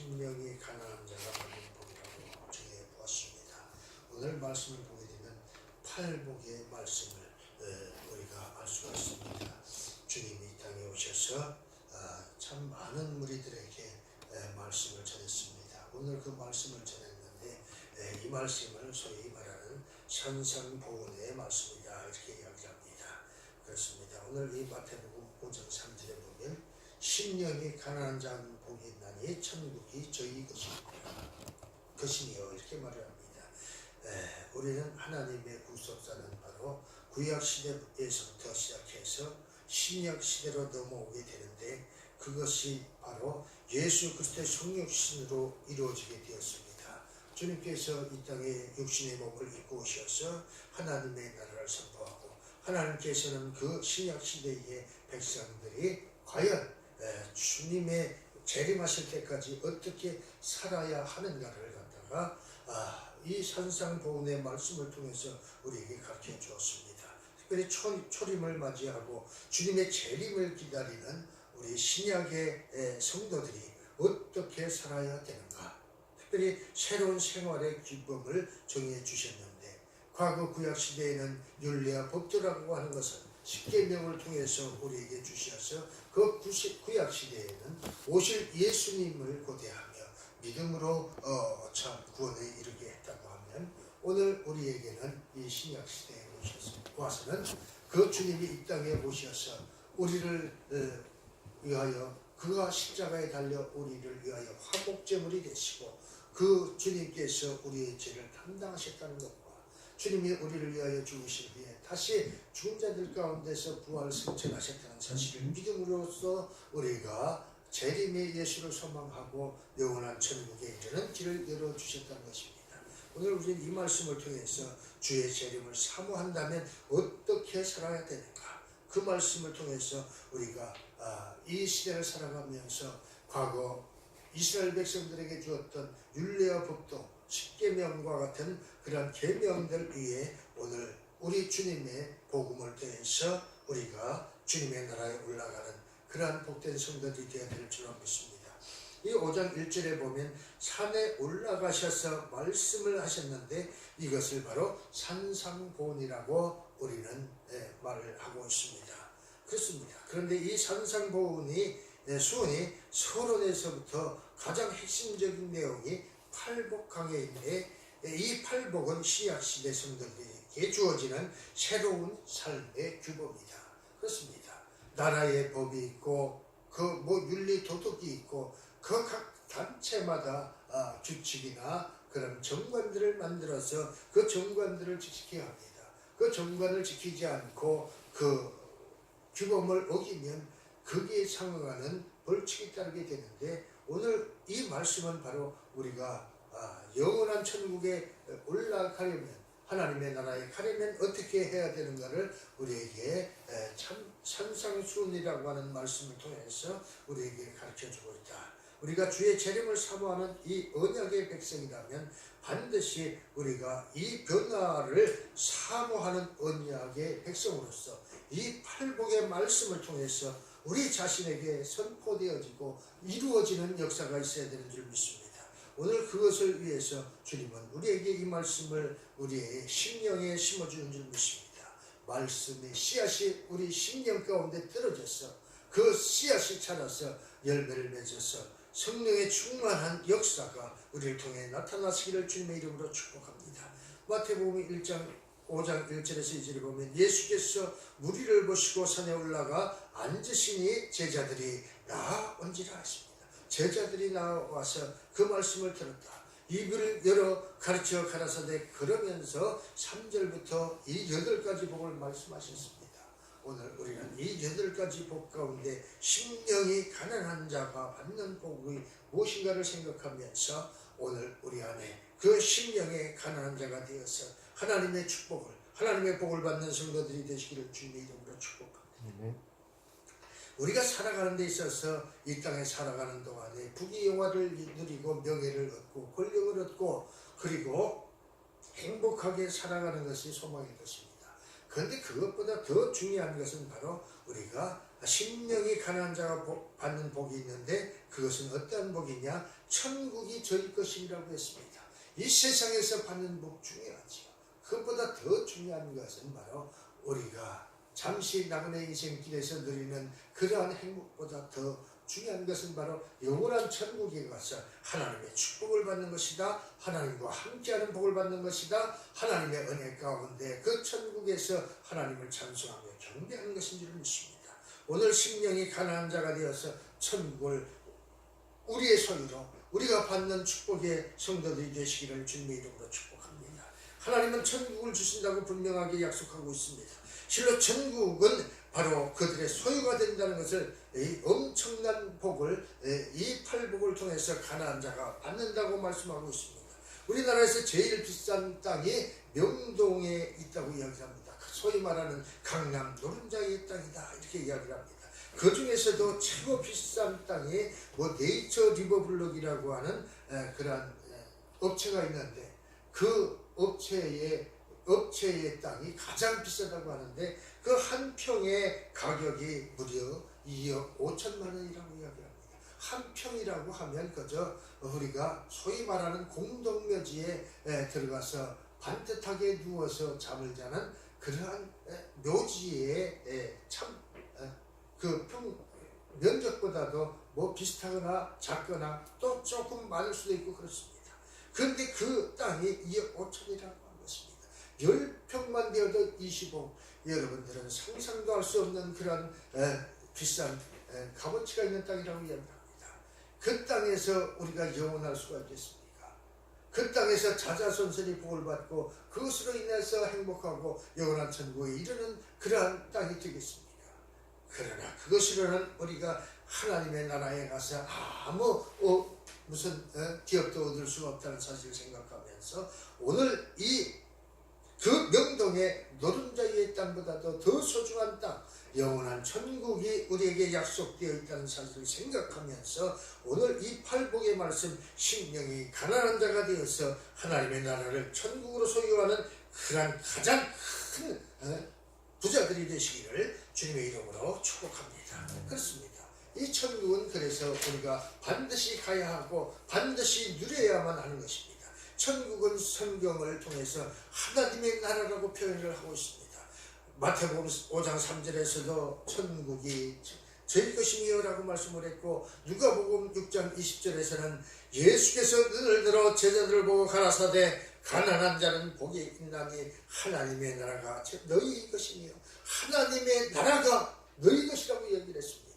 심령이 가난한 자가 받는 복이라고 정해 보았습니다. 오늘 말씀을 보게 되면 팔복의 말씀을 우리가 알 수가 있습니다. 주님이 이 땅에 오셔서 참 많은 무리들에게 말씀을 전했습니다. 오늘 그 말씀을 전했는데 이 말씀을 소위 말하는 산상보훈의 말씀이다 이렇게 이야기합니다. 그렇습니다. 오늘 이 마태복음 5장 3절에 보면 심령이 가난한 자는 복이 있나니 천국이 저희 것이니요 이렇게 말을 합니다. 우리는 하나님의 구속사는 바로 구약시대에서부터 시작해서 신약시대로 넘어오게 되는데 그것이 바로 예수 그리스도의 성육신으로 이루어지게 되었습니다. 주님께서 이 땅에 육신의 몸을 입고 오셔서 하나님의 나라를 선포하고 하나님께서는 그 신약시대의 백성들이 과연 주님의 재림하실 때까지 어떻게 살아야 하는가를 갖다가 이 산상보훈의 말씀을 통해서 우리에게 가르쳐 주었습니다. 특별히 초림을 맞이하고 주님의 재림을 기다리는 우리 신약의 성도들이 어떻게 살아야 되는가, 특별히 새로운 생활의 기법을 정해 주셨는데 과거 구약시대에는 율례와 법도라고 하는 것은 십계명을 통해서 우리에게 주셔서 그 구약시대에는 오실 예수님을 고대하며 믿음으로 참 구원에 이르게 했다고 하면 오늘 우리에게는 이 신약시대에 와서는 그 주님이 이 땅에 오셔서 우리를 위하여 그가 십자가에 달려 우리를 위하여 화목제물이 되시고 그 주님께서 우리의 죄를 담당하셨다는 것과 주님이 우리를 위하여 죽으실 후에 다시 죽은 자들 가운데서 부활 승천하셨다는 사실을 믿음으로써 우리가 재림의 예수를 소망하고 영원한 천국에 이르는 길을 열어주셨다는 것입니다. 오늘 우리는 이 말씀을 통해서 주의 재림을 사모한다면 어떻게 살아야 되는가, 그 말씀을 통해서 우리가 이 시대를 살아가면서 과거 이스라엘 백성들에게 주었던 율례와 법도 십계명과 같은 그런 계명들 위에 오늘 우리 주님의 복음을 통해서 우리가 주님의 나라에 올라가는 그러한 복된 성도들이 되어야 될 줄 믿습니다. 이 5장 1절에 보면 산에 올라가셔서 말씀을 하셨는데 이것을 바로 산상보훈이라고 우리는 말을 하고 있습니다. 그렇습니다. 그런데 이 산상보훈이 수훈이 서론에서부터 가장 핵심적인 내용이 팔복강해인데 이 팔복은 신약시대 성도들에게 주어지는 새로운 삶의 규범이다. 그렇습니다. 나라의 법이 있고 그 윤리 도덕이 있고 그 각 단체마다 규칙이나 그런 정관들을 만들어서 그 정관들을 지켜야 합니다. 그 정관을 지키지 않고 그 규범을 어기면 거기에 상응하는 벌칙이 따르게 되는데 오늘 이 말씀은 바로 우리가 영원한 천국에 올라가려면 하나님의 나라에 가려면 어떻게 해야 되는가를 우리에게 참 산상수훈이라고 하는 말씀을 통해서 우리에게 가르쳐주고 있다. 우리가 주의 재림을 사모하는 이 언약의 백성이라면 반드시 우리가 이 변화를 사모하는 언약의 백성으로서 이 팔복의 말씀을 통해서 우리 자신에게 선포되어지고 이루어지는 역사가 있어야 되는 줄 믿습니다. 오늘 그것을 위해서 주님은 우리에게 이 말씀을 우리의 심령에 심어주는 줄 믿습니다. 말씀의 씨앗이 우리 심령 가운데 떨어져서 그 씨앗이 자라서 열매를 맺어서 성령의 충만한 역사가 우리를 통해 나타나시기를 주님의 이름으로 축복합니다. 마태복음 5장 1절에서 2절에 보면 예수께서 무리를 보시고 산에 올라가 앉으시니 제자들이 나온지라 하십니다. 제자들이 나와서 그 말씀을 들었다. 입을 열어 가르쳐 가라사대 그러면서 3절부터 이 8가지 복을 말씀하셨습니다. 오늘 우리는 이 8가지 복 가운데 심령이 가난한 자가 받는 복이 무엇인가를 생각하면서 오늘 우리 안에 그 심령의 가난한 자가 되어서 하나님의 축복을, 하나님의 복을 받는 성도들이 되시기를 주님의 이름으로 축복합니다. 우리가 살아가는 데 있어서 이 땅에 살아가는 동안에 부귀영화를 누리고 명예를 얻고 권력을 얻고 그리고 행복하게 살아가는 것이 소망일 것입니다. 그런데 그것보다 더 중요한 것은 바로 우리가 심령이 가난한 자가 받는 복이 있는데 그것은 어떠한 복이냐? 천국이 저희 것이라고 했습니다. 이 세상에서 받는 복 중요하지요. 그것보다 더 중요한 것은 바로 우리가 잠시 나그네 인생길에서 누리는 그러한 행복보다 더 중요한 것은 바로 영원한 천국에 가서 하나님의 축복을 받는 것이다. 하나님과 함께하는 복을 받는 것이다. 하나님의 은혜 가운데 그 천국에서 하나님을 찬송하며 경배하는 것인 줄 믿습니다. 오늘 심령이 가난한 자가 되어서 천국을 우리의 소유로 우리가 받는 축복의 성도들이 되시기를 주님의 이름으로 축복합니다. 하나님은 천국을 주신다고 분명하게 약속하고 있습니다. 실로 천국은 바로 그들의 소유가 된다는 것을 이 엄청난 복을 이 팔복을 통해서 가난한 자가 받는다고 말씀하고 있습니다. 우리나라에서 제일 비싼 땅이 명동에 있다고 이야기합니다. 소위 말하는 강남 노른자의 땅이다 이렇게 이야기를 합니다. 그 중에서도 최고 비싼 땅이 네이처 리버블록이라고 하는 그러한 업체가 있는데 그 업체의 땅이 가장 비싸다고 하는데 그 한 평의 가격이 무려 2억 5천만 원이라고 이야기합니다. 한 평이라고 하면 그저 우리가 소위 말하는 공동묘지에 들어가서 반듯하게 누워서 잠을 자는 그러한 묘지의 참 그 면적보다도 비슷하거나 작거나 또 조금 많을 수도 있고 그렇습니다. 그런데 그 땅이 2억 5천이라고 하는 것입니다. 10평만 되어도 20억. 여러분들은 상상도 할 수 없는 그런 비싼 값어치가 있는 땅이라고 이야기합니다. 그 땅에서 우리가 영원할 수가 있겠습니까? 그 땅에서 자자손손이 복을 받고 그것으로 인해서 행복하고 영원한 천국에 이르는 그러한 땅이 되겠습니까? 그러나 그것으로는 우리가 하나님의 나라에 가서 아무 무슨 기업도 얻을 수가 없다는 사실을 생각하면서 오늘 그 명동의 노른자의 땅보다도 더 소중한 땅 영원한 천국이 우리에게 약속되어 있다는 사실을 생각하면서 오늘 이 팔복의 말씀 심령이 가난한 자가 되어서 하나님의 나라를 천국으로 소유하는 그런 가장 큰 부자들이 되시기를 주님의 이름으로 축복합니다. 그렇습니다. 이 천국은 그래서 우리가 반드시 가야 하고 반드시 누려야만 하는 것입니다. 천국은 성경을 통해서 하나님의 나라라고 표현을 하고 있습니다. 마태복음 5장 3절에서도 천국이 저희 것이며 라고 말씀을 했고 누가복음 6장 20절에서는 예수께서 눈을 들어 제자들을 보고 가라사대 가난한 자는 복이 있나니 하나님의 나라가 너희 것이며 하나님의 나라가 너희 것이라고 얘기를 했습니다.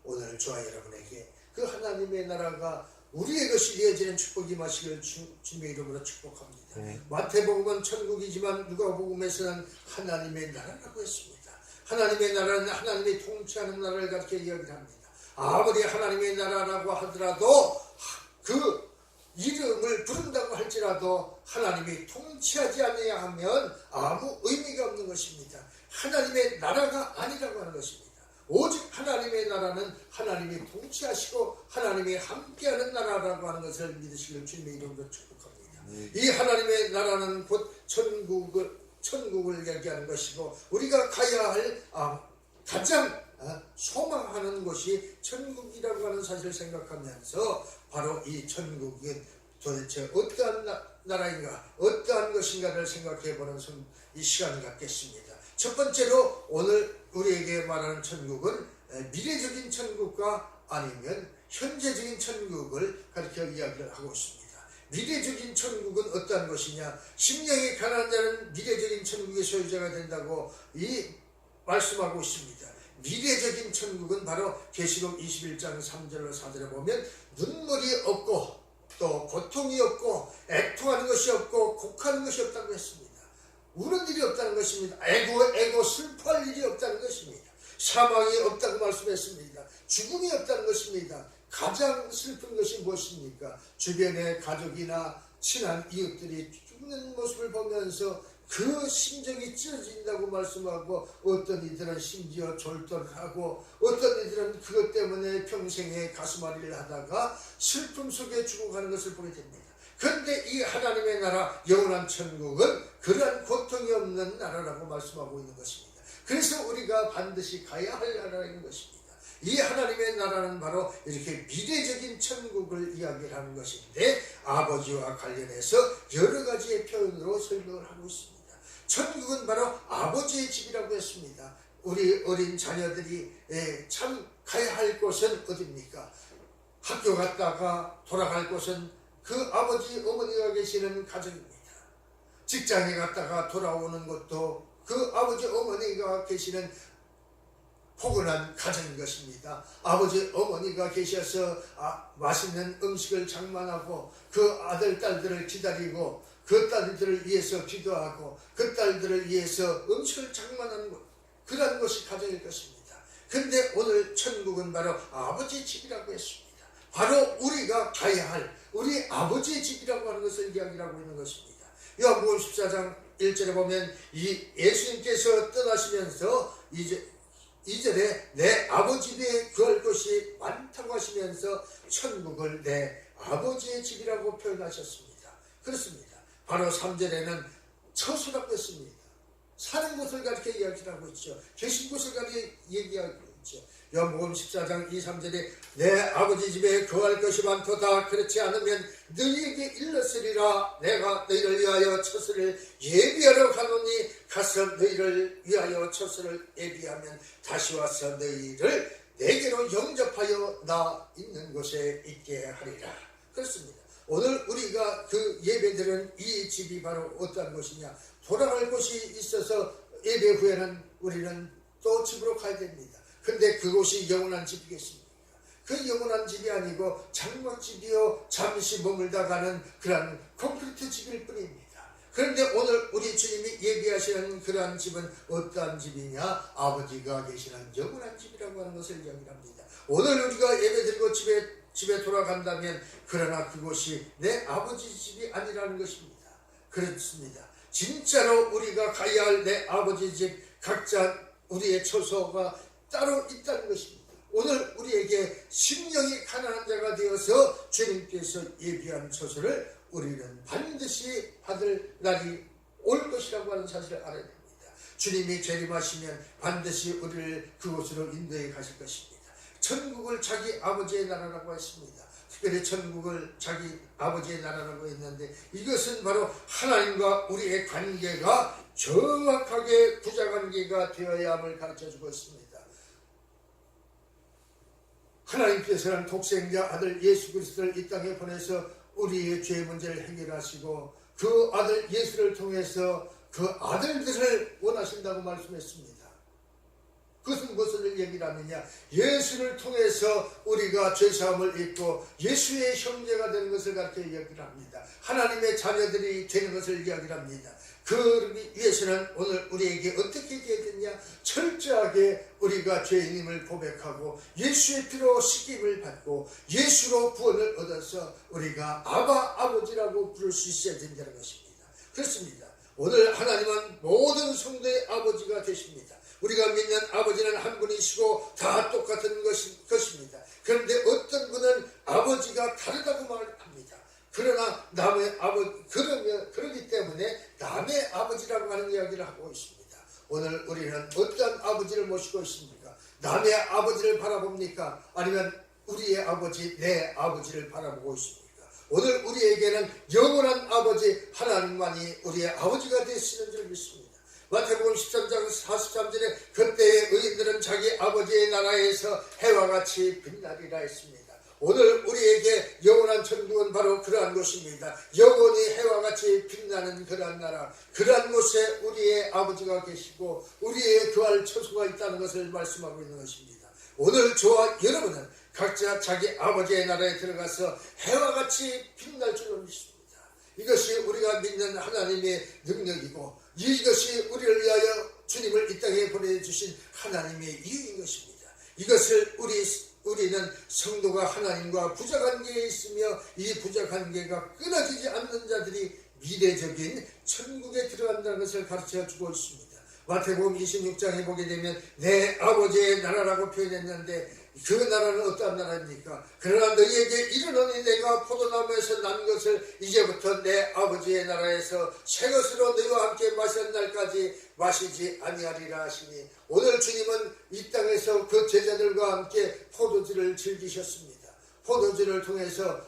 오늘 저와 여러분에게 그 하나님의 나라가 우리의 것이 되어지는 축복이 마시기를 주님의 이름으로 축복합니다. 마태복음은 천국이지만 누가복음에서는 하나님의 나라라고 했습니다. 하나님의 나라는 하나님이 통치하는 나라를 가르쳐 이야기를 합니다. 아무리 하나님의 나라라고 하더라도 그 이름을 부른다고 할지라도 하나님이 통치하지 않아야 하면 아무 의미가 없는 것입니다. 하나님의 나라가 아니라고 하는 것입니다. 오직 하나님의 나라는 하나님이 통치하시고 하나님이 함께하는 나라라고 하는 것을 믿으시길 주님의 이름으로 축복합니다. 이 하나님의 나라는 곧 천국을 얘기하는 것이고 우리가 가야 할 가장 소망하는 것이 천국이라고 하는 사실을 생각하면서 바로 이 천국은 도대체 어떠한 나라인가 어떠한 것인가를 생각해보는 이 시간을 갖겠습니다. 첫 번째로 오늘 우리에게 말하는 천국은 미래적인 천국과 아니면 현재적인 천국을 가르쳐 이야기를 하고 있습니다. 미래적인 천국은 어떠한 것이냐? 심령이 가난한 자는 미래적인 천국의 소유자가 된다고 말씀하고 있습니다. 미래적인 천국은 바로 계시록 21장 3절로 4절에 보면 눈물이 없고 또 고통이 없고 애통하는 것이 없고 곡하는 것이 없다고 했습니다. 우는 일이 없다는 것입니다. 애고 슬퍼할 일이 없다는 것입니다. 사망이 없다고 말씀했습니다. 죽음이 없다는 것입니다. 가장 슬픈 것이 무엇입니까? 주변의 가족이나 친한 이웃들이 죽는 모습을 보면서 그 심정이 찢어진다고 말씀하고 어떤 이들은 심지어 졸도를 하고 어떤 이들은 그것 때문에 평생에 가슴앓이를 하다가 슬픔 속에 죽어가는 것을 보게 됩니다. 그런데 이 하나님의 나라 영원한 천국은 그러한 고통이 없는 나라라고 말씀하고 있는 것입니다. 그래서 우리가 반드시 가야 할 나라인 것입니다. 이 하나님의 나라는 바로 이렇게 미래적인 천국을 이야기하는 것인데 아버지와 관련해서 여러 가지의 표현으로 설명을 하고 있습니다. 천국은 바로 아버지의 집이라고 했습니다. 우리 어린 자녀들이 참 가야 할 곳은 어디입니까? 학교 갔다가 돌아갈 곳은 그 아버지 어머니가 계시는 가정입니다. 직장에 갔다가 돌아오는 것도 그 아버지 어머니가 계시는 포근한 가정인 것입니다. 아버지 어머니가 계셔서 맛있는 음식을 장만하고 그 아들 딸들을 기다리고 그 딸들을 위해서 기도하고 그 딸들을 위해서 음식을 장만하는 것, 그런 것이 가정일 것입니다. 그런데 오늘 천국은 바로 아버지의 집이라고 했습니다. 바로 우리가 가야 할 우리 아버지의 집이라고 하는 것을 이야기하고 있는 것입니다. 요한복음 14장 1절에 보면 이 예수님께서 떠나시면서 이절에 내 아버지 집에 구할 것이 많다고 하시면서 천국을 내 아버지의 집이라고 표현하셨습니다. 그렇습니다. 바로 3절에는 처소라고 했습니다. 사는 곳을 가리켜 이야기하고 있죠. 계신 곳을 가리켜 얘기하고 있죠. 요한복음 14장 2, 3절에 내 아버지 집에 거할 것이 많도다. 그렇지 않으면 너희에게 일렀으리라. 내가 너희를 위하여 처소를 예비하러 가노니 가서 너희를 위하여 처소를 예비하면 다시 와서 너희를 내게로 영접하여 나 있는 곳에 있게 하리라. 그렇습니다. 오늘 우리가 그 예배드린 이 집이 바로 어떤 곳이냐? 돌아갈 곳이 있어서 예배 후에는 우리는 또 집으로 가야 됩니다. 근데 그곳이 영원한 집이겠습니까? 그 영원한 집이 아니고 장막집이요 잠시 머물다 가는 그런 콘크리트 집일 뿐입니다. 그런데 오늘 우리 주님이 얘기하시는 그러한 집은 어떠한 집이냐? 아버지가 계시는 영원한 집이라고 하는 것을 이야기합니다. 오늘 우리가 예배드리고 집에 돌아간다면 그러나 그곳이 내 아버지 집이 아니라는 것입니다. 그렇습니다. 진짜로 우리가 가야 할 내 아버지 집 각자 우리의 처소가 따로 있다는 것입니다. 오늘 우리에게 심령이 가난한 자가 되어서 주님께서 예비한 처소를 우리는 반드시 받을 날이 올 것이라고 하는 사실을 알아야 됩니다. 주님이 재림하시면 반드시 우리를 그곳으로 인도해 가실 것입니다. 천국을 자기 아버지의 나라라고 했습니다. 특별히 천국을 자기 아버지의 나라라고 했는데 이것은 바로 하나님과 우리의 관계가 정확하게 부자관계가 되어야 함을 가르쳐주고 있습니다. 하나님께서는 독생자 아들 예수 그리스도를 이 땅에 보내서 우리의 죄 문제를 해결하시고 그 아들 예수를 통해서 그 아들들을 원하신다고 말씀했습니다. 그것은 무엇을 얘기를 하느냐? 예수를 통해서 우리가 죄사함을 입고 예수의 형제가 되는 것을 가르쳐 이야기를 합니다. 하나님의 자녀들이 되는 것을 이야기를 합니다. 그 위해서는 오늘 우리에게 어떻게 해야 되냐? 철저하게 우리가 죄인임을 고백하고 예수의 피로 씻김을 받고 예수로 구원을 얻어서 우리가 아버지라고 부를 수 있어야 된다는 것입니다. 그렇습니다. 오늘 하나님은 모든 성도의 아버지가 되십니다. 우리가 믿는 아버지는 한 분이시고 다 똑같은 것입니다. 그런데 어떤 분은 아버지가 다르다고 말합니다. 그러나 남의 그러기 때문에 남의 아버지라고 하는 이야기를 하고 있습니다. 오늘 우리는 어떤 아버지를 모시고 있습니까? 남의 아버지를 바라봅니까? 아니면 우리의 아버지, 내 아버지를 바라보고 있습니까? 오늘 우리에게는 영원한 아버지 하나님만이 우리의 아버지가 되시는 줄 믿습니다. 마태복음 13장 43절에 그때의 의인들은 자기 아버지의 나라에서 해와 같이 빛나리라 했습니다. 오늘 우리에게 영원한 천국은 바로 그러한 곳입니다. 영원히 해와 같이 빛나는 그러한 나라, 그러한 곳에 우리의 아버지가 계시고 우리의 구할 처소가 있다는 것을 말씀하고 있는 것입니다. 오늘 저와 여러분은 각자 자기 아버지의 나라에 들어가서 해와 같이 빛날 줄로 믿습니다. 이것이 우리가 믿는 하나님의 능력이고 이것이 우리를 위하여 주님을 이 땅에 보내주신 하나님의 이유인 것입니다. 이것을 우리는 성도가 하나님과 부자관계에 있으며 이 부자관계가 끊어지지 않는 자들이 미래적인 천국에 들어간다는 것을 가르쳐주고 있습니다. 마태복음 26장에 보게 되면 내 아버지의 나라라고 표현했는데 그 나라는 어떠한 나라입니까? 그러나 너희에게 이르노니 내가 포도나무에서 난 것을 이제부터 내 아버지의 나라에서 새 것으로 너희와 함께 마시는 날까지 마시지 아니하리라 하시니, 오늘 주님은 이 땅에서 그 제자들과 함께 포도주를 즐기셨습니다. 포도주를 통해서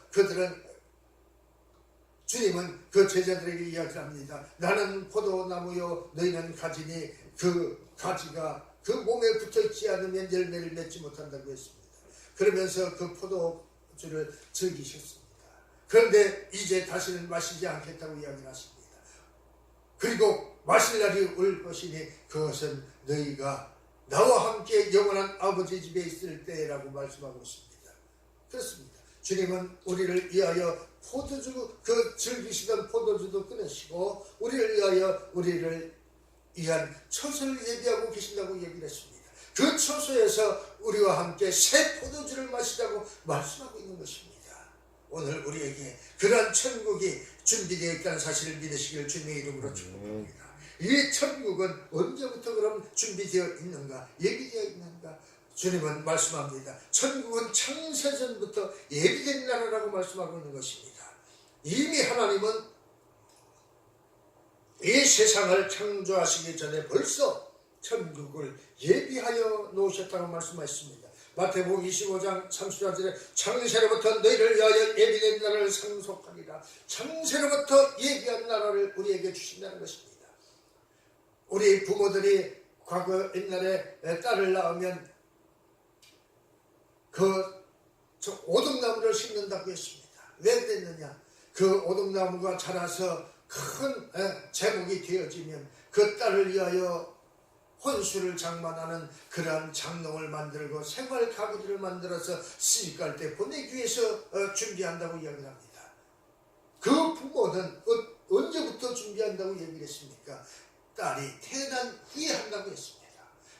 주님은 그 제자들에게 이야기합니다. 나는 포도나무요 너희는 가지니 그 가지가 그 몸에 붙어있지 않으면 열매를 맺지 못한다고 했습니다. 그러면서 그 포도주를 즐기셨습니다. 그런데 이제 다시는 마시지 않겠다고 이야기를 하십니다. 그리고 마실 날이 올 것이니 그것은 너희가 나와 함께 영원한 아버지 집에 있을 때라고 말씀하고 있습니다. 그렇습니다. 주님은 우리를 위하여 포도주, 그 즐기시던 포도주도 끊으시고 우리를 위하여 우리를 위한 처소를 예비하고 계신다고 얘기를 했습니다. 그 처소에서 우리와 함께 새 포도주를 마시자고 말씀하고 있는 것입니다. 오늘 우리에게 그러한 천국이 준비되어 있다는 사실을 믿으시길 주님의 이름으로 축복합니다. 이 천국은 언제부터 그럼 준비되어 있는가, 예비되어 있는가? 주님은 말씀합니다. 천국은 창세전부터 예비된 나라라고 말씀하고 있는 것입니다. 이미 하나님은 이 세상을 창조하시기 전에 벌써 천국을 예비하여 놓으셨다고 말씀하셨습니다. 마태복음 25장 34절에 창세로부터 너희를 위하여 예비된 나라를 상속하리라. 창세로부터 예비한 나라를 우리에게 주신다는 것입니다. 우리 부모들이 과거 옛날에 딸을 낳으면 그 오동나무를 심는다고 했습니다. 왜 그랬느냐? 그 오동나무가 자라서 큰 제목이 되어지면 그 딸을 위하여 혼수를 장만하는 그러한 장롱을 만들고 생활 가구들을 만들어서 시집갈 때 보내기 위해서 준비한다고 이야기를 합니다. 그 부모는 언제부터 준비한다고 얘기를 했습니까? 딸이 태어난 후에 한다고 했습니다.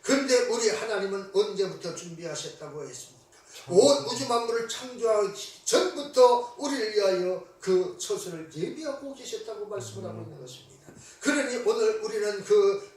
그런데 우리 하나님은 언제부터 준비하셨다고 했습니까? 온 우주 만물을 창조하기 전부터 우리를 위하여 그 처소를 예비하고 계셨다고 말씀을 하고 있는 것입니다. 그러니 오늘 우리는 그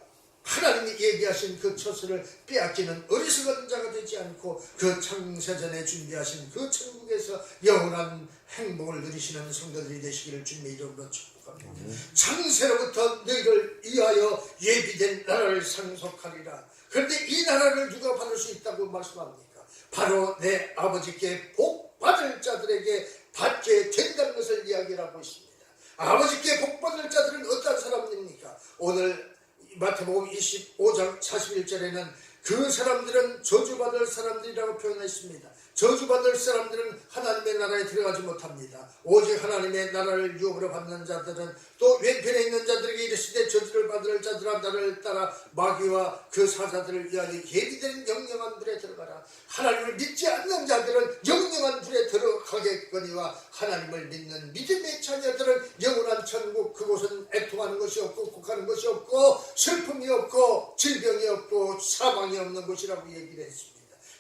하나님이 얘기하신 그 처소를 빼앗기는 어리석은 자가 되지 않고 그 창세전에 준비하신 그 천국에서 영원한 행복을 누리시는 성도들이 되시기를 주님의 이름으로 축복합니다. 창세로부터 너희를 위하여 예비된 나라를 상속하리라. 그런데 이 나라를 누가 받을 수 있다고 말씀합니까? 바로 내 아버지께 복 받을 자들에게 받게 된다는 것을 이야기하고 있습니다. 아버지께 복 받을 자들은 어떤 사람입니까? 오늘 마태복음 25장 41절에는 그 사람들은 저주받을 사람들이라고 표현했습니다. 저주받을 사람들은 하나님의 나라에 들어가지 못합니다. 오직 하나님의 나라를 유업으로 받는 자들은 또 왼편에 있는 자들에게 이르시되 저주를 받을 자들아 나를 따라 마귀와 그 사자들을 위하여 예비된 영영한 불에 들어가라. 하나님을 믿지 않는 자들은 영영한 불에 들어가겠거니와 하나님을 믿는 믿음의 자녀들은 영원한 천국, 그곳은 애통하는 것이 없고 곡하는 것이 없고 슬픔이 없고 질병이 없고 사망이 없는 곳이라고 얘기를 했습니다.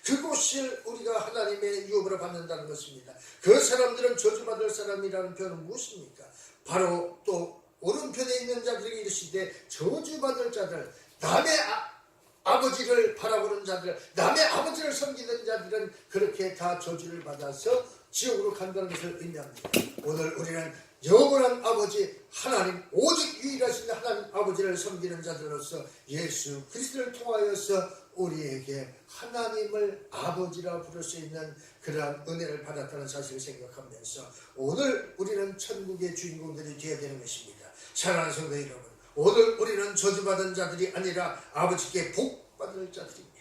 그곳을 우리가 하나님의 유업으로 받는다는 것입니다. 그 사람들은 저주받을 사람이라는 표현은 무엇입니까? 바로 또 오른편에 있는 자들에게 이르시되 저주받을 자들, 남의 아버지를 바라보는 자들, 남의 아버지를 섬기는 자들은 그렇게 다 저주를 받아서 지옥으로 간다는 것을 의미합니다. 오늘 우리는 영원한 아버지 하나님, 오직 유일하신 하나님 아버지를 섬기는 자들로서 예수 그리스도를 통하여서 우리에게 하나님을 아버지라 부를 수 있는 그러한 은혜를 받았다는 사실을 생각하면서 오늘 우리는 천국의 주인공들이 되어야 되는 것입니다. 사랑하는 성도 여러분, 오늘 우리는 저주받은 자들이 아니라 아버지께 복받을 자들입니다.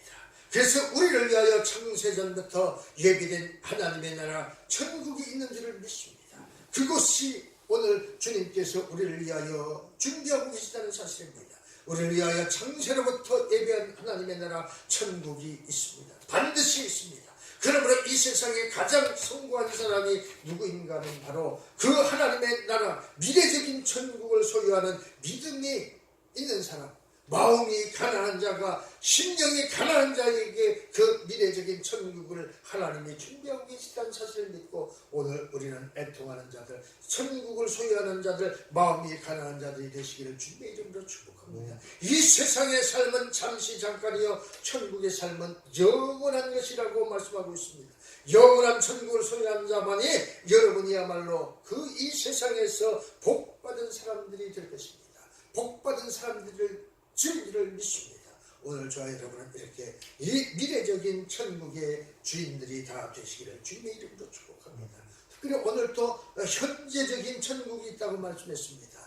그래서 우리를 위하여 창세전부터 예비된 하나님의 나라 천국이 있는 줄을 믿습니다. 그것이 오늘 주님께서 우리를 위하여 준비하고 계시다는 사실입니다. 우리를 위하여 창세로부터 예비한 하나님의 나라 천국이 있습니다. 반드시 있습니다. 그러므로 이 세상에 가장 성공한 사람이 누구인가는 바로 그 하나님의 나라 미래적인 천국을 소유하는 믿음이 있는 사람, 마음이 가난한 자가, 심령이 가난한 자에게 그 미래적인 천국을 하나님이 준비하고 계시다는 사실을 믿고 오늘 우리는 애통하는 자들, 천국을 소유하는 자들, 마음이 가난한 자들이 되시기를 주님의 이름으로 축복합니다. 이 세상의 삶은 잠시 잠깐이요 천국의 삶은 영원한 것이라고 말씀하고 있습니다. 영원한 천국을 소유하는 자만이 여러분이야말로 그 이 세상에서 복받은 사람들이 될 것입니다. 복받은 사람들을 진리를 믿습니다. 오늘 저와 여러분은 이렇게 이 미래적인 천국의 주인들이 다 되시기를 주님의 이름으로 축복합니다. 특별히 오늘 또 현재적인 천국이 있다고 말씀했습니다.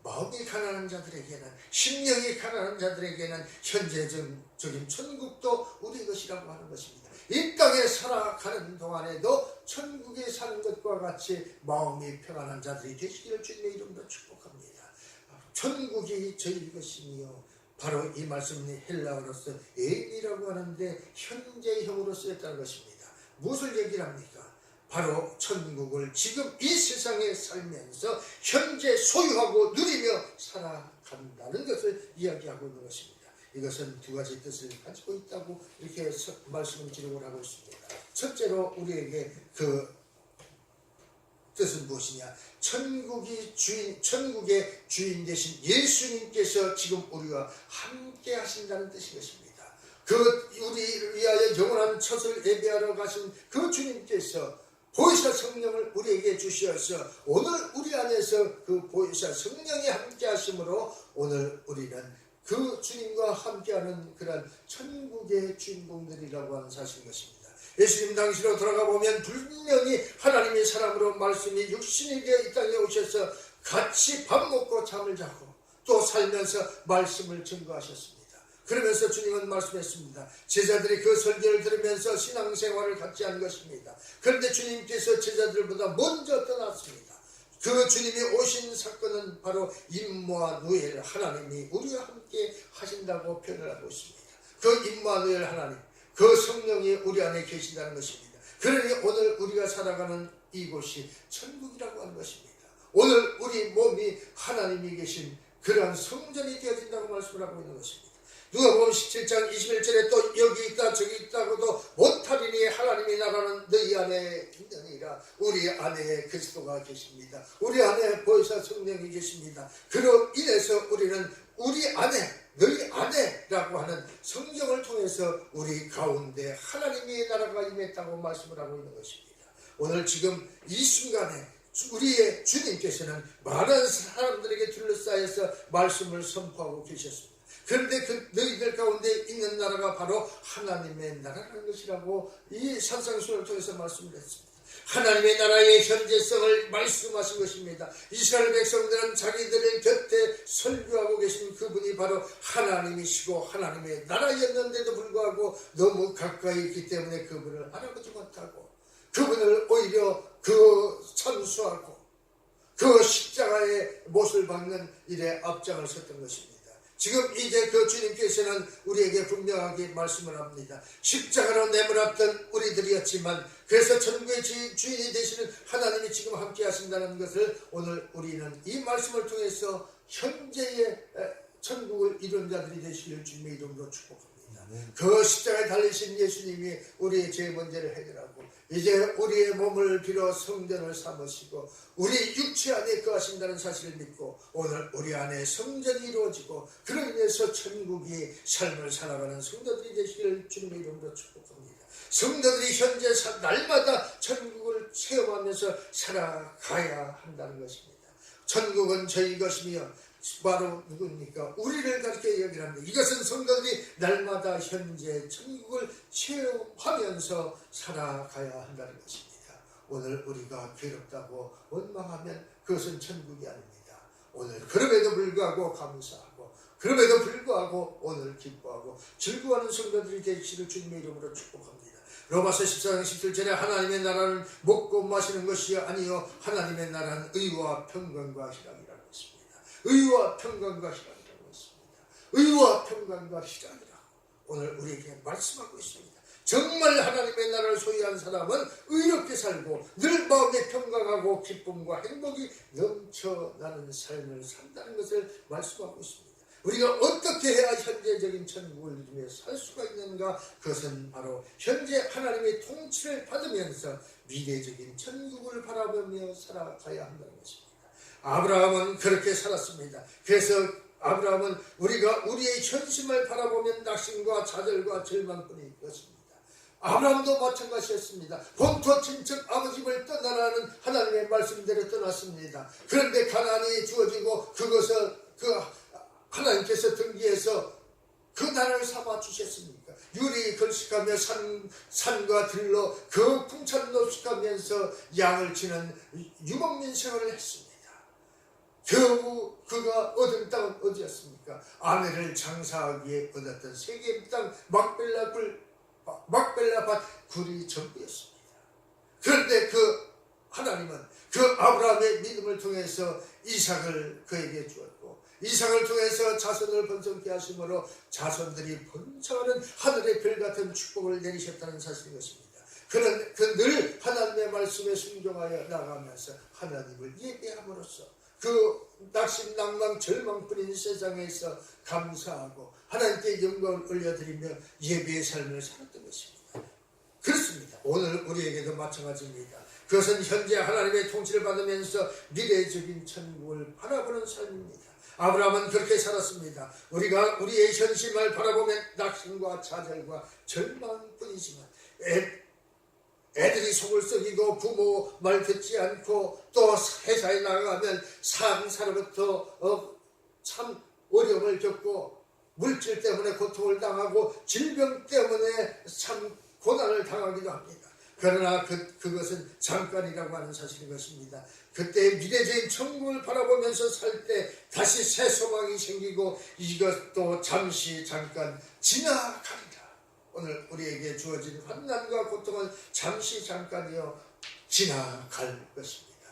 마음이 가난한 자들에게는, 심령이 가난한 자들에게는 현재적인 천국도 우리 것이라고 하는 것입니다. 이 땅에 살아가는 동안에도 천국에 사는 것과 같이 마음이 평안한 자들이 되시기를 주님의 이름으로 축복합니다. 천국이 저희 것이며, 바로 이 말씀이 헬라어로서 에임이라고 하는데 현재형으로 쓰였다는 것입니다. 무엇을 얘기를 합니까? 바로 천국을 지금 이 세상에 살면서 현재 소유하고 누리며 살아간다는 것을 이야기하고 있는 것입니다. 이것은 두 가지 뜻을 가지고 있다고 이렇게 말씀을 기록을 하고 있습니다. 첫째로 우리에게 그 뜻은 무엇이냐? 천국의 주인 되신 예수님께서 지금 우리와 함께 하신다는 뜻인 것입니다. 그 우리를 위하여 영원한 첫 예배하러 가신 그 주님께서 보혜사 성령을 우리에게 주셔서 오늘 우리 안에서 그 보혜사 성령이 함께 하심으로 오늘 우리는 그 주님과 함께하는 그런 천국의 주인공들이라고 하는 사실인 것입니다. 예수님 당시로 돌아가 보면 분명히 하나님의 사람으로 말씀이 육신이 되어 이 땅에 오셔서 같이 밥 먹고 잠을 자고 또 살면서 말씀을 증거하셨습니다. 그러면서 주님은 말씀했습니다. 제자들이 그 설교를 들으면서 신앙생활을 같이 한 것입니다. 그런데 주님께서 제자들보다 먼저 떠났습니다. 그 주님이 오신 사건은 바로 임마누엘 하나님이 우리와 함께 하신다고 표현을 하고 있습니다. 그 임마누엘 하나님, 그 성령이 우리 안에 계신다는 것입니다. 그러니 오늘 우리가 살아가는 이곳이 천국이라고 하는 것입니다. 오늘 우리 몸이 하나님이 계신 그러한 성전이 되어진다고 말씀을 하고 있는 것입니다. 누가복음 17장 21절에 또 여기 있다 저기 있다고도 못하리니 하나님의 나라는 너희 안에 있느니라. 우리 안에 그리스도가 계십니다. 우리 안에 보혜사 성령이 계십니다. 그로 인해서 우리는 우리 안에 너희 안에라고 하는 성경을 통해서 우리 가운데 하나님의 나라가 임했다고 말씀을 하고 있는 것입니다. 오늘 지금 이 순간에 우리의 주님께서는 많은 사람들에게 둘러싸여서 말씀을 선포하고 계셨습니다. 그런데 그 너희들 가운데 있는 나라가 바로 하나님의 나라라는 것이라고 이 산상수를 통해서 말씀을 했습니다. 하나님의 나라의 현재성을 말씀하신 것입니다. 이스라엘 백성들은 자기들의 곁에 설교하고 계신 그분이 바로 하나님이시고 하나님의 나라였는데도 불구하고 너무 가까이 있기 때문에 그분을 알아보지 못하고 그분을 오히려 찬수하고 그 십자가의 못을 박는 일에 앞장을 섰던 것입니다. 지금 이제 그 주님께서는 우리에게 분명하게 말씀을 합니다. 십자가로 내몰았던 우리들이었지만 그래서 천국의 주인이 되시는 하나님이 지금 함께 하신다는 것을 오늘 우리는 이 말씀을 통해서 현재의 천국을 이룬 자들이 되시길 주님의 이름으로 축복합니다. 그 십자가에 달리신 예수님이 우리의 죄 문제를 해결하고 이제 우리의 몸을 빌어 성전을 삼으시고 우리 육체 안에 거하신다는 사실을 믿고 오늘 우리 안에 성전이 이루어지고 그로 인해서 천국이 삶을 살아가는 성도들이 되시기를 주님의 이름으로 축복합니다. 성도들이 현재 날마다 천국을 체험하면서 살아가야 한다는 것입니다. 천국은 저희 것이며 바로 누굽니까? 우리를 가르쳐 얘기를 합니다. 이것은 성도들이 날마다 현재 천국을 체험하면서 살아가야 한다는 것입니다. 오늘 우리가 괴롭다고 원망하면 그것은 천국이 아닙니다. 오늘 그럼에도 불구하고 감사하고 그럼에도 불구하고 오늘 기뻐하고 즐거워하는 성도들이 되시기를 주님의 이름으로 축복합니다. 로마서 14장 17절에 하나님의 나라는 먹고 마시는 것이 아니요 하나님의 나라는 의와 평강과 희락이라고 했습니다. 의와 평강과 희락이라고 했습니다. 의와 평강과 희락이라고 오늘 우리에게 말씀하고 있습니다. 정말 하나님의 나라를 소유한 사람은 의롭게 살고 늘 마음에 평강하고 기쁨과 행복이 넘쳐나는 삶을 산다는 것을 말씀하고 있습니다. 우리가 어떻게 해야 현재적인 천국을 누리며 살 수가 있는가? 그것은 바로 현재 하나님의 통치를 받으면서 미래적인 천국을 바라보며 살아가야 한다는 것입니다. 아브라함은 그렇게 살았습니다. 그래서 아브라함은 우리가 우리의 현심을 바라보면 낙심과 좌절과 절망뿐인 것입니다. 아브라함도 마찬가지였습니다. 본토 친척 아버지를 떠나라는 하나님의 말씀대로 떠났습니다. 그런데 가나안이 주어지고 그것을 하나님께서 등기해서 그 나라를 삼아 주셨습니까? 유리 걸식하며 산과 들로 그 풍찬 노숙하면서 양을 치는 유목민 생활을 했습니다. 겨우 그가 얻은 땅은 어디였습니까? 아내를 장사하기에 얻었던 세겜 땅 막벨라밭 굴이 전부였습니다. 그런데 하나님은 그 아브라함의 믿음을 통해서 이삭을 그에게 주었고 이삭을 통해서 자손을 번성케 하심으로 자손들이 번창하는 하늘의 별 같은 축복을 내리셨다는 사실인 것입니다. 그는 늘 하나님의 말씀에 순종하여 나가면서 하나님을 예배함으로써 그 낙심, 낭망, 절망뿐인 세상에서 감사하고 하나님께 영광을 올려드리며 예배의 삶을 살았던 것입니다. 그렇습니다. 오늘 우리에게도 마찬가지입니다. 그것은 현재 하나님의 통치를 받으면서 미래적인 천국을 바라보는 삶입니다. 아브라함은 그렇게 살았습니다. 우리가 우리의 현심을 바라보면 낙심과 좌절과 절망뿐이지만 애들이 속을 썩이고 부모 말 듣지 않고 또 회사에 나가면 상사로부터 참 어려움을 겪고 물질 때문에 고통을 당하고 질병 때문에 참 고난을 당하기도 합니다. 그러나 그것은 잠깐이라고 하는 사실인 것입니다. 그때 미래적인 천국을 바라보면서 살 때 다시 새 소망이 생기고 이것도 잠시 잠깐 지나가리라. 오늘 우리에게 주어진 환난과 고통은 잠시 잠깐이요 지나갈 것입니다.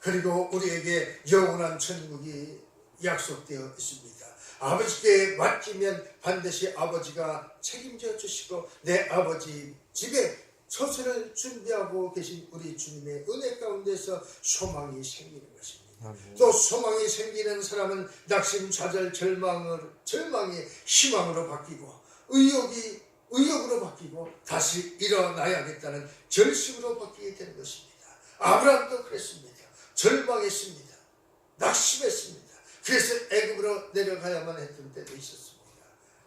그리고 우리에게 영원한 천국이 약속되어 있습니다. 아버지께 맡기면 반드시 아버지가 책임져 주시고 내 아버지 집에 처소를 준비하고 계신 우리 주님의 은혜 가운데서 소망이 생기는 것입니다. 또 소망이 생기는 사람은 낙심, 좌절, 절망이 희망으로 바뀌고 의욕으로 바뀌고 다시 일어나야겠다는 결심으로 바뀌게 되는 것입니다. 아브라함도 그랬습니다. 절망했습니다. 낙심했습니다. 그래서 애굽으로 내려가야만 했던 때도 있었습니다.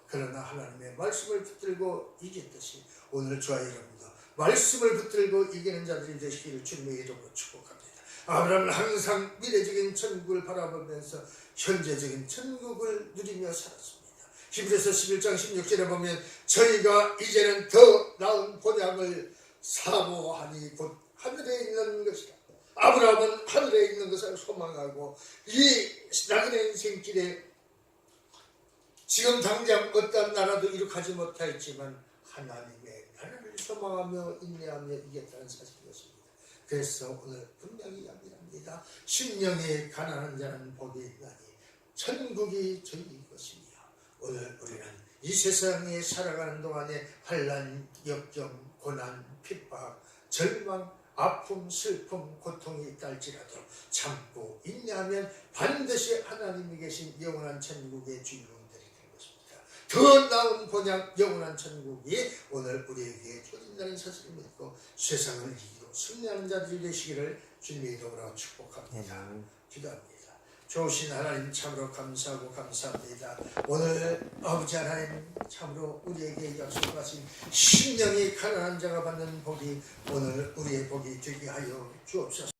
그러나 하나님의 말씀을 붙들고 이겼듯이 오늘 저와 여러분도 말씀을 붙들고 이기는 자들이 되시기를 주님의 이름으로 축복합니다. 아브라함은 항상 미래적인 천국을 바라보면서 현재적인 천국을 누리며 살았습니다. 히브리서 11장 16절에 보면 저희가 이제는 더 나은 본향을 사모하니 곧 하늘에 있는 것이라. 아브라함은 하늘에 있는 것을 소망하고 이 나그네 인생길에 지금 당장 어떤 나라도 이룩하지 못하였지만 하나님의 나라를 소망하며 인내하며 이겼다는 사실인 것입니다. 그래서 오늘 분명히 이야기합니다. 심령이 가난한 자는 복이 있나니 천국이 저희 것이며 오늘 우리는 이 세상에 살아가는 동안에 환난, 역경, 고난, 핍박, 절망, 아픔, 슬픔, 고통이 있달지라도 참고 인내하면 반드시 하나님이 계신 영원한 천국의 주인공들이 될 것입니다. 더 나은 본향 영원한 천국이 오늘 우리에게 주어진다는 사실을 믿고 세상을 이기고 승리하는 자들이 되시기를 주님의 이름으로 축복합니다. 기도합니다. 좋으신 하나님 참으로 감사하고 감사합니다. 오늘 아버지 하나님 참으로 우리에게 약속하신 심령이 가난한 자가 받는 복이 오늘 우리의 복이 되게 하여 주옵소서.